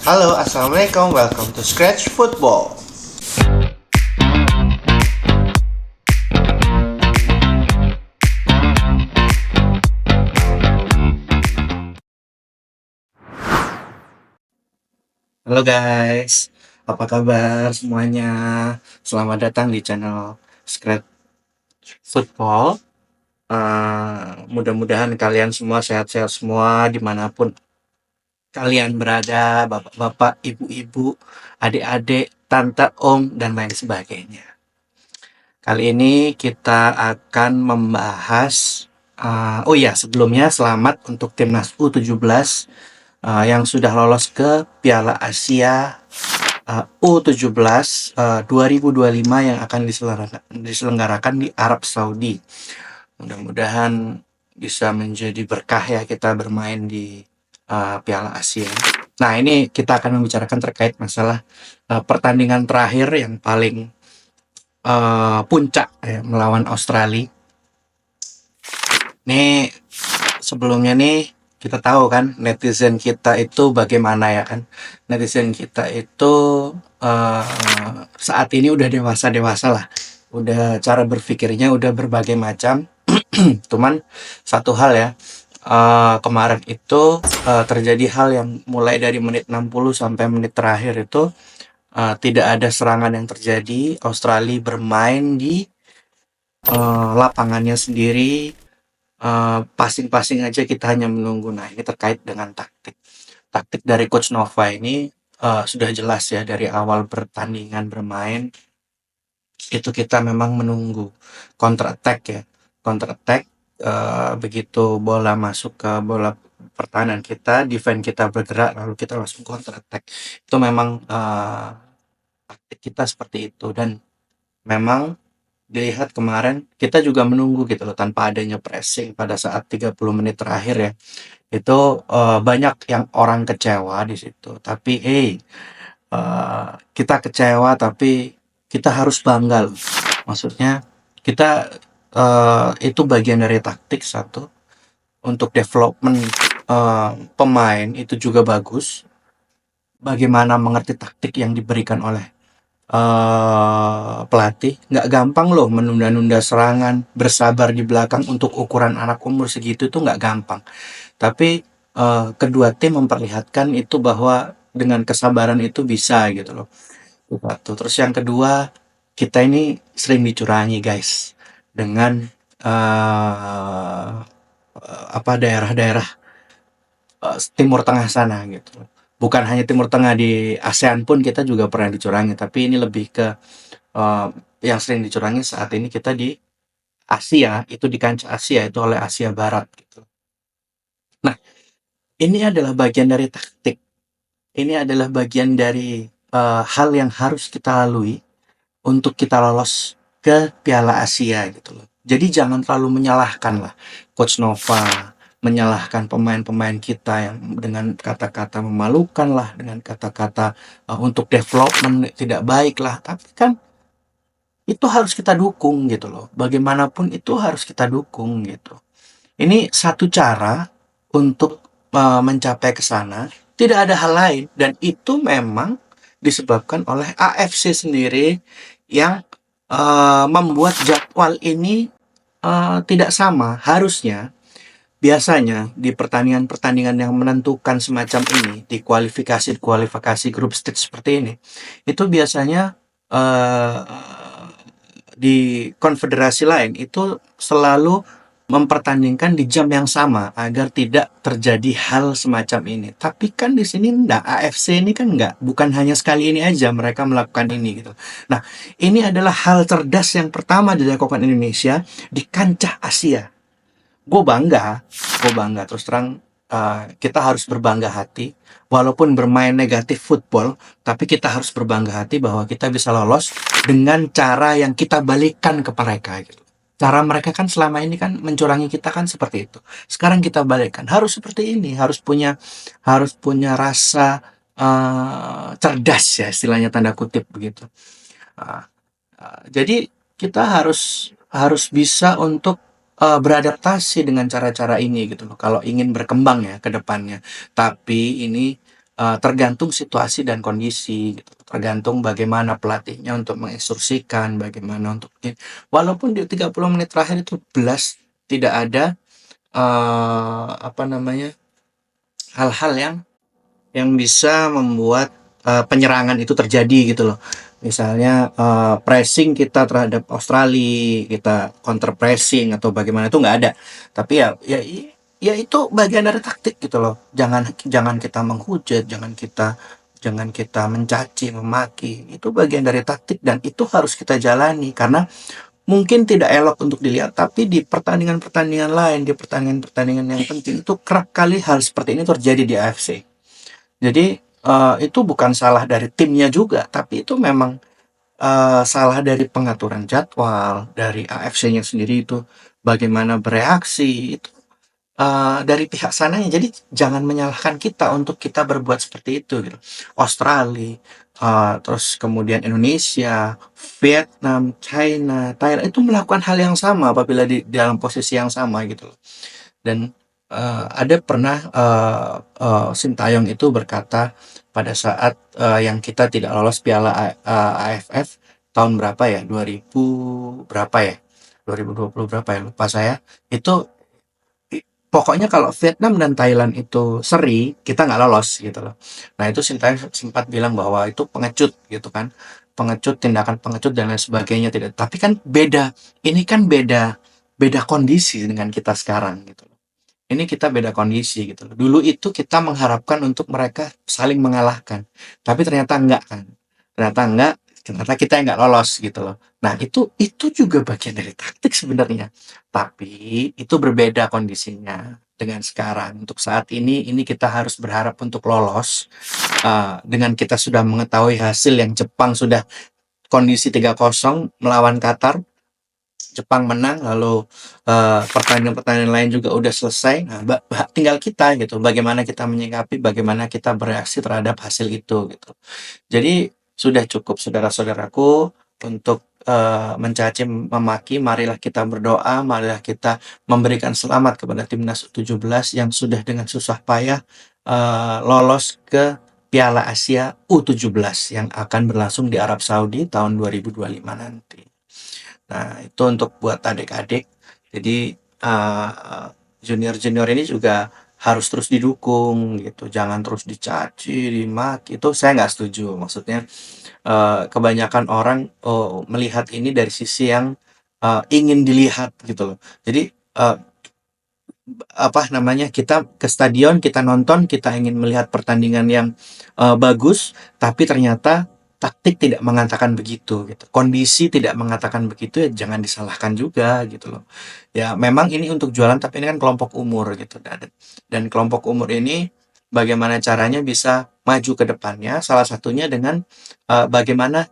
Halo, assalamualaikum. Welcome to Scratch Football. Halo guys, apa kabar semuanya? Selamat datang di channel Scratch Football. Mudah-mudahan kalian semua sehat-sehat semua dimanapun kalian berada, bapak-bapak, ibu-ibu, adik-adik, tante, om, dan lain sebagainya. Kali ini kita akan membahas, oh iya, sebelumnya selamat untuk timnas U17 yang sudah lolos ke Piala Asia U17 2025 yang akan diselenggarakan di Arab Saudi. Mudah-mudahan bisa menjadi berkah ya kita bermain di Piala Asia. Nah, ini kita akan membicarakan terkait masalah pertandingan terakhir yang paling puncak ya, melawan Australia. Nih sebelumnya nih kita tahu kan netizen kita itu bagaimana ya kan. Netizen kita itu saat ini udah dewasa-dewasa lah. Udah cara berpikirnya udah berbagai macam. Cuman satu hal ya, kemarin itu terjadi hal yang mulai dari menit 60 sampai menit terakhir itu tidak ada serangan yang terjadi. Australia bermain di lapangannya sendiri, passing-passing aja kita hanya menunggu. Nah, ini terkait dengan taktik. Taktik dari Coach Nova ini sudah jelas ya dari awal pertandingan bermain itu kita memang menunggu counter attack ya. Counter attack begitu bola masuk ke bola pertahanan kita, defense kita bergerak lalu kita langsung counter attack. Itu memang taktik kita seperti itu dan memang dilihat kemarin kita juga menunggu gitu loh tanpa adanya pressing pada saat 30 menit terakhir ya. Itu banyak yang orang kecewa di situ. Tapi kita kecewa tapi kita harus bangga loh. Maksudnya kita itu bagian dari taktik satu untuk development pemain itu juga bagus. Bagaimana mengerti taktik yang diberikan oleh pelatih. Nggak gampang loh menunda-nunda serangan, bersabar di belakang untuk ukuran anak umur segitu itu nggak gampang. Tapi kedua tim memperlihatkan itu bahwa dengan kesabaran itu bisa gitu loh. Itu satu. Terus yang kedua, kita ini sering dicurangi guys dengan eh, apa daerah-daerah Timur Tengah sana gitu loh. Bukan hanya Timur Tengah, di ASEAN pun kita juga pernah dicurangi, tapi ini lebih ke eh, yang sering dicurangi saat ini kita di Asia, itu di kancah Asia itu oleh Asia Barat gitu. Nah, ini adalah bagian dari taktik. Ini adalah bagian dari hal yang harus kita lalui untuk kita lolos ke Piala Asia gitu loh. Jadi jangan terlalu menyalahkan lah Coach Nova, menyalahkan pemain-pemain kita yang dengan kata-kata memalukan lah, dengan kata-kata untuk development tidak baik lah. Tapi kan itu harus kita dukung gitu loh. Bagaimanapun itu harus kita dukung gitu. Ini satu cara untuk mencapai ke sana. Tidak ada hal lain dan itu memang disebabkan oleh AFC sendiri yang membuat jadwal ini tidak sama. Harusnya biasanya di pertandingan-pertandingan yang menentukan semacam ini di kualifikasi grup stage seperti ini itu biasanya eh, di konfederasi lain itu selalu mempertandingkan di jam yang sama agar tidak terjadi hal semacam ini. Tapi kan di sini enggak, AFC ini kan enggak, bukan hanya sekali ini aja mereka melakukan ini gitu. Nah, ini adalah hal cerdas yang pertama dilakukan Indonesia di kancah Asia. Gue bangga terus terang, kita harus berbangga hati walaupun bermain negatif football, tapi kita harus berbangga hati bahwa kita bisa lolos dengan cara yang kita balikan ke mereka gitu. Cara mereka kan selama ini kan mencurangi kita kan seperti itu. Sekarang kita balikkan, harus seperti ini, harus punya rasa cerdas ya istilahnya tanda kutip begitu. Uh, jadi kita harus harus bisa untuk beradaptasi dengan cara-cara ini gitu loh. Kalau ingin berkembang ya ke depannya. Tapi ini tergantung situasi dan kondisi gitu. Tergantung bagaimana pelatihnya untuk menginstruksikan, bagaimana untuk walaupun di 30 menit terakhir itu belas tidak ada apa namanya hal-hal yang bisa membuat penyerangan itu terjadi gitu loh. Misalnya pressing kita terhadap Australia, kita counter pressing atau bagaimana itu nggak ada. Tapi ya itu bagian dari taktik gitu loh. Jangan jangan kita menghujat, jangan kita mencaci, memaki. Itu bagian dari taktik dan itu harus kita jalani karena mungkin tidak elok untuk dilihat, tapi di pertandingan-pertandingan lain, di pertandingan-pertandingan yang penting itu kerap kali hal seperti ini terjadi di AFC. Jadi itu bukan salah dari timnya juga, tapi itu memang salah dari pengaturan jadwal, dari AFC-nya sendiri itu bagaimana bereaksi, itu dari pihak sananya. Jadi jangan menyalahkan kita untuk kita berbuat seperti itu gitu. Australia, terus kemudian Indonesia, Vietnam, China, Thailand itu melakukan hal yang sama apabila di dalam posisi yang sama gitu loh. Dan ada pernah Sintayong itu berkata pada saat yang kita tidak lolos Piala AFF tahun berapa ya? 2000 berapa ya? 2020 berapa ya? Lupa saya. Itu pokoknya kalau Vietnam dan Thailand itu seri, kita nggak lolos gitu loh. Nah itu Sintayong sempat bilang bahwa itu pengecut gitu kan, pengecut, tindakan pengecut dan lain sebagainya tidak. Tapi kan beda, ini kan beda beda kondisi dengan kita sekarang gitu. Ini kita beda kondisi gitu loh. Dulu itu kita mengharapkan untuk mereka saling mengalahkan, tapi ternyata enggak kan. Ternyata enggak, ternyata kita yang enggak lolos gitu loh. Nah, itu juga bagian dari taktik sebenarnya. Tapi itu berbeda kondisinya dengan sekarang. Untuk saat ini kita harus berharap untuk lolos dengan kita sudah mengetahui hasil yang Jepang sudah kondisi 3-0 melawan Qatar. Jepang menang, lalu pertandingan-pertandingan lain juga udah selesai. Nah, tinggal kita gitu, bagaimana kita menyikapi, bagaimana kita bereaksi terhadap hasil itu gitu. Jadi sudah cukup saudara-saudaraku untuk mencaci memaki, marilah kita berdoa, marilah kita memberikan selamat kepada timnas U17 yang sudah dengan susah payah lolos ke Piala Asia U17 yang akan berlangsung di Arab Saudi tahun 2025 nanti. Nah, itu untuk buat adik-adik. Jadi, junior-junior ini juga harus terus didukung gitu, jangan terus dicaci, dimaki, itu saya nggak setuju. Maksudnya, kebanyakan orang, melihat ini dari sisi yang, ingin dilihat gitu loh. Jadi, apa namanya, kita ke stadion, kita nonton, kita ingin melihat pertandingan yang bagus, tapi ternyata taktik tidak mengatakan begitu gitu. Kondisi tidak mengatakan begitu ya jangan disalahkan juga gitu loh. Ya memang ini untuk jualan tapi ini kan kelompok umur gitu. Dan kelompok umur ini bagaimana caranya bisa maju ke depannya salah satunya dengan bagaimana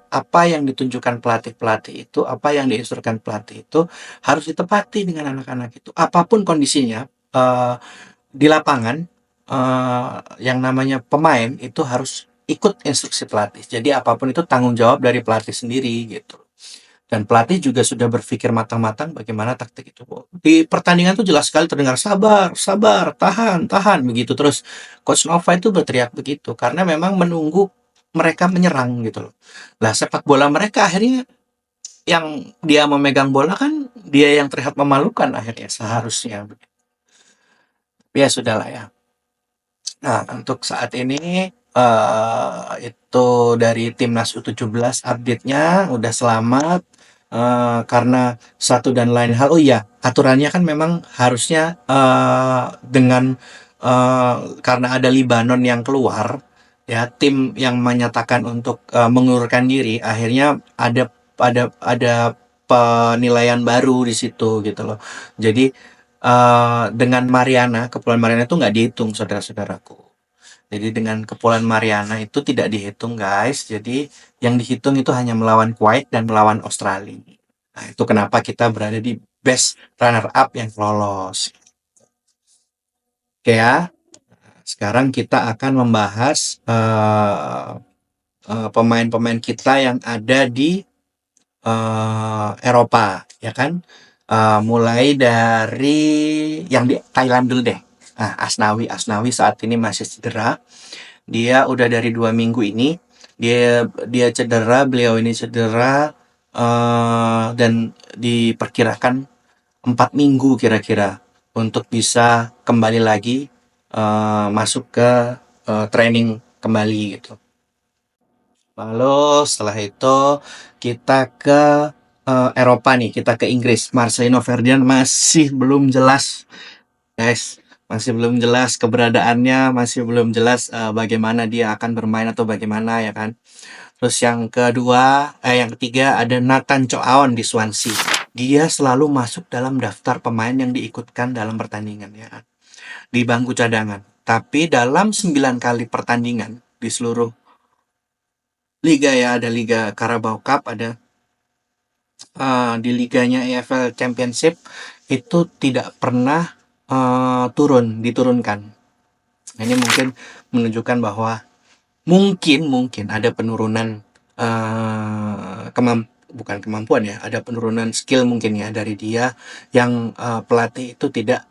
apa yang ditunjukkan pelatih-pelatih itu, apa yang diinstruksikan pelatih itu harus ditepati dengan anak-anak itu. Apapun kondisinya di lapangan yang namanya pemain itu harus ikut instruksi pelatih. Jadi apapun itu tanggung jawab dari pelatih sendiri gitu. Dan pelatih juga sudah berpikir matang-matang bagaimana taktik itu. Di pertandingan tuh jelas sekali terdengar sabar, sabar, tahan, tahan begitu. Terus Coach Nova itu berteriak begitu karena memang menunggu mereka menyerang gitu loh. Lah sepak bola mereka akhirnya yang dia memegang bola kan dia yang terlihat memalukan akhirnya seharusnya. Ya sudahlah ya. Nah, untuk saat ini itu dari timnas U17 update-nya udah selamat karena satu dan lain hal. Oh iya, aturannya kan memang harusnya dengan karena ada Libanon yang keluar, ya tim yang menyatakan untuk mengundurkan diri, akhirnya ada penilaian baru di situ gitu loh. Jadi dengan Mariana, Kepulauan Mariana itu nggak dihitung saudara-saudaraku. Jadi dengan Kepulauan Mariana itu tidak dihitung guys. Jadi yang dihitung itu hanya melawan Kuwait dan melawan Australia. Nah itu kenapa kita berada di best runner up yang lolos. Oke ya, sekarang kita akan membahas pemain-pemain kita yang ada di Eropa, ya kan? Mulai dari yang di Thailand dulu deh. Nah, Asnawi saat ini masih cedera. Dia udah dari 2 minggu ini dia dia cedera, beliau ini cedera, dan diperkirakan 4 minggu kira-kira untuk bisa kembali lagi, masuk ke training kembali gitu. Lalu setelah itu kita ke Eropa nih, kita ke Inggris. Marcelino Ferdinand masih belum jelas, guys. Masih belum jelas keberadaannya, masih belum jelas bagaimana dia akan bermain atau bagaimana ya kan. Terus yang ketiga ada Nathan Choaon di Swansea. Dia selalu masuk dalam daftar pemain yang diikutkan dalam pertandingan ya kan, di bangku cadangan. Tapi dalam 9 kali pertandingan di seluruh liga ya, ada Liga Carabao Cup, ada di liganya EFL Championship, itu tidak pernah diturunkan. Nah, ini mungkin menunjukkan bahwa mungkin ada penurunan bukan kemampuan ya, ada penurunan skill mungkin ya dari dia yang pelatih itu tidak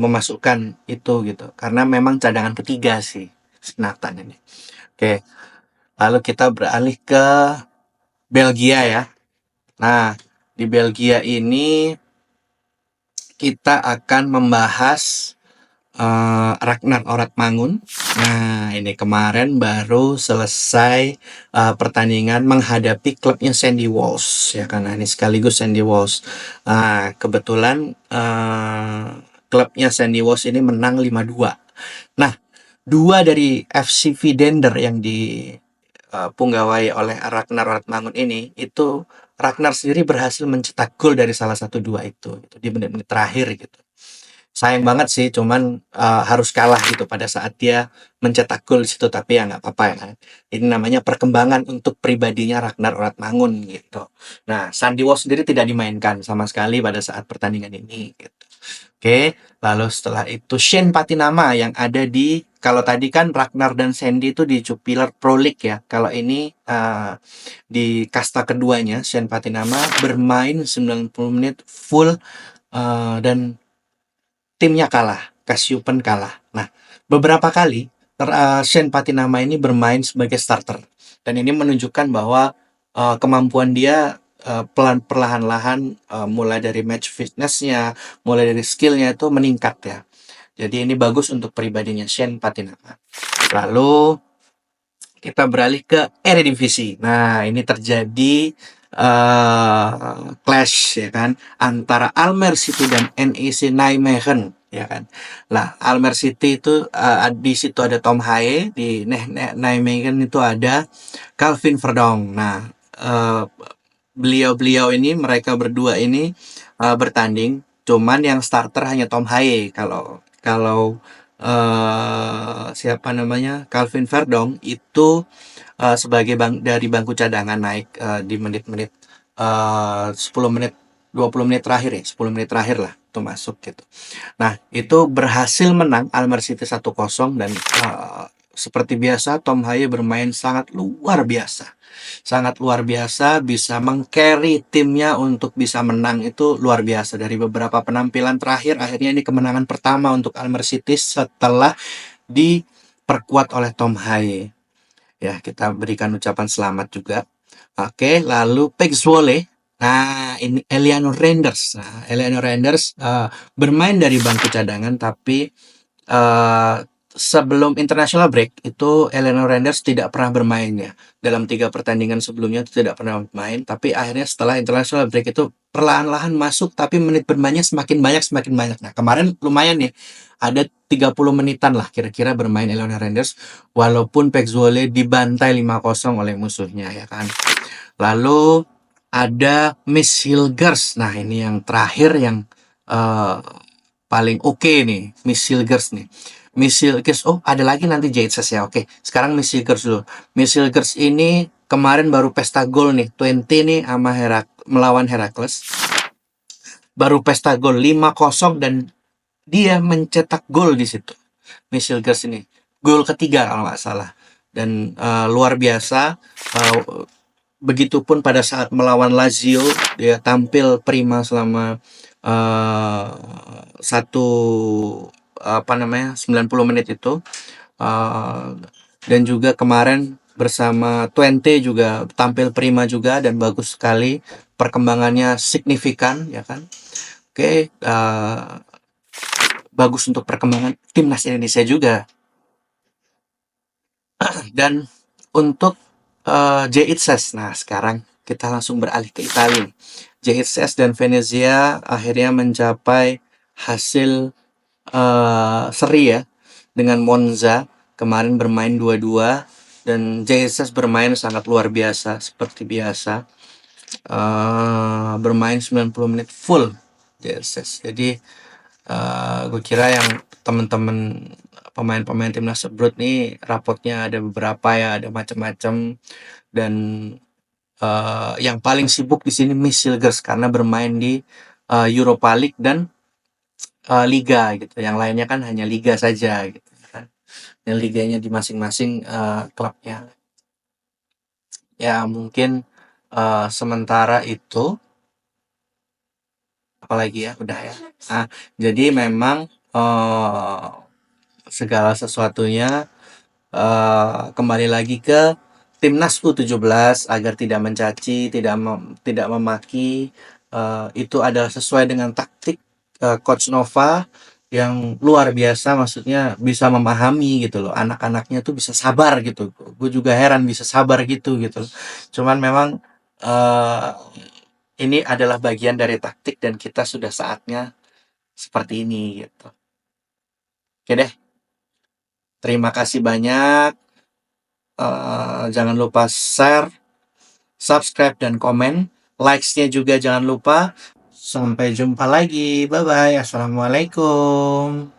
memasukkan itu gitu. Karena memang cadangan ketiga sih Nathan ini. Oke, lalu kita beralih ke Belgia ya. Nah, di Belgia ini kita akan membahas Ragnar Oratmangun. Nah, ini kemarin baru selesai pertandingan menghadapi klubnya Sandy Walsh ya kan. Nah, ini sekaligus Sandy Walsh. Kebetulan klubnya Sandy Walsh ini menang 5-2. Nah, dua dari FC Vidender yang dipunggawai oleh Ragnar Oratmangun ini, itu Ragnar sendiri berhasil mencetak gol dari salah satu dua itu gitu, di menit-menit terakhir gitu. Sayang banget sih, cuman harus kalah gitu pada saat dia mencetak gol di situ, tapi ya nggak apa-apa ya kan. Ini namanya perkembangan untuk pribadinya Ragnar Oratmangun gitu. Nah, Sandy Walsh sendiri tidak dimainkan sama sekali pada saat pertandingan ini gitu. Oke, lalu setelah itu Shane Patinama yang ada di, kalau tadi kan Ragnar dan Sandy itu di Jupiler Pro League ya. Kalau ini di kasta keduanya, Shane Patinama bermain 90 menit full, dan timnya kalah, Kasyupen kalah. Nah, beberapa kali Shane Patinama ini bermain sebagai starter, dan ini menunjukkan bahwa kemampuan dia perlahan-lahan, mulai dari match fitnessnya, mulai dari skillnya itu meningkat ya. Jadi ini bagus untuk pribadinya Shane Patinama. Lalu kita beralih ke Eredivisie. Nah, ini terjadi clash ya kan antara Almer City dan NEC Nijmegen ya kan. Lah, Almer City itu di situ ada Tom Haye, di Nijmegen itu ada Calvin Verdong. Nah, beliau-beliau ini, mereka berdua ini bertanding, cuman yang starter hanya Tom Haye. Kalau kalau siapa namanya, Calvin Verdong itu sebagai dari bangku cadangan naik di menit-menit 10 menit 20 menit terakhir ya, 10 menit terakhir lah itu masuk gitu. Nah, itu berhasil menang Almer City 1-0, dan seperti biasa Tom Haye bermain sangat luar biasa. Sangat luar biasa, bisa meng-carry timnya untuk bisa menang, itu luar biasa. Dari beberapa penampilan terakhir, akhirnya ini kemenangan pertama untuk Almer City setelah diperkuat oleh Tom Haye. Ya, kita berikan ucapan selamat juga. Oke, lalu Pek Zwolle. Nah, ini Eleanor Renders. Nah, Eleanor Renders bermain dari bangku cadangan, tapi eh, sebelum international break itu Eleanor Renders tidak pernah bermain ya. Dalam 3 pertandingan sebelumnya itu tidak pernah bermain, tapi akhirnya setelah international break itu perlahan-lahan masuk, tapi menit bermainnya semakin banyak semakin banyak. Nah, kemarin lumayan nih, ada 30 menitan lah kira-kira bermain Eleanor Renders, walaupun Pek Zwolle dibantai 5-0 oleh musuhnya ya kan. Lalu ada Miss Hilgers. Nah, ini yang terakhir yang eh, paling oke nih, Miss Hilgers nih. Miss Hilgers, oh ada lagi nanti Jadses ya. Oke, sekarang Miss Hilgers dulu. Miss Hilgers ini kemarin baru pesta gol nih, 20 nih sama melawan Heracles. Baru pesta gol 5-0, dan dia mencetak gol di situ. Miss Hilgers ini gol ketiga kalau nggak salah, dan luar biasa. Begitupun pada saat melawan Lazio, dia tampil prima selama satu 90 menit itu. Uh, dan juga kemarin bersama Twente juga tampil prima juga dan bagus sekali, perkembangannya signifikan ya kan. Oke, bagus untuk perkembangan timnas Indonesia juga. Dan untuk JITSES, nah sekarang kita langsung beralih ke Italia. JITSES dan Venezia akhirnya mencapai hasil seri ya dengan Monza, kemarin bermain 2-2 dan JITSES bermain sangat luar biasa seperti biasa. Bermain 90 menit full JITSES. Jadi gue kira yang temen-temen pemain-pemain timnas Sebrut nih rapotnya ada beberapa ya, ada macam-macam. Dan yang paling sibuk di sini Miss Silgers karena bermain di Europa League dan Liga gitu. Yang lainnya kan hanya Liga saja gitu kan. Dan liganya di masing-masing klubnya. Ya mungkin sementara itu apalagi ya udah ya. Nah, jadi memang segala sesuatunya kembali lagi ke timnas U17 agar tidak mencaci, tidak memaki. Itu adalah sesuai dengan taktik Coach Nova yang luar biasa, maksudnya bisa memahami gitu loh, anak-anaknya tuh bisa sabar gitu. Gue juga heran bisa sabar gitu. Cuman memang eh, ini adalah bagian dari taktik dan kita sudah saatnya seperti ini gitu. Oke deh, terima kasih banyak. Jangan lupa share, subscribe, dan komen. Likes-nya juga jangan lupa. Sampai jumpa lagi. Bye-bye. Assalamualaikum.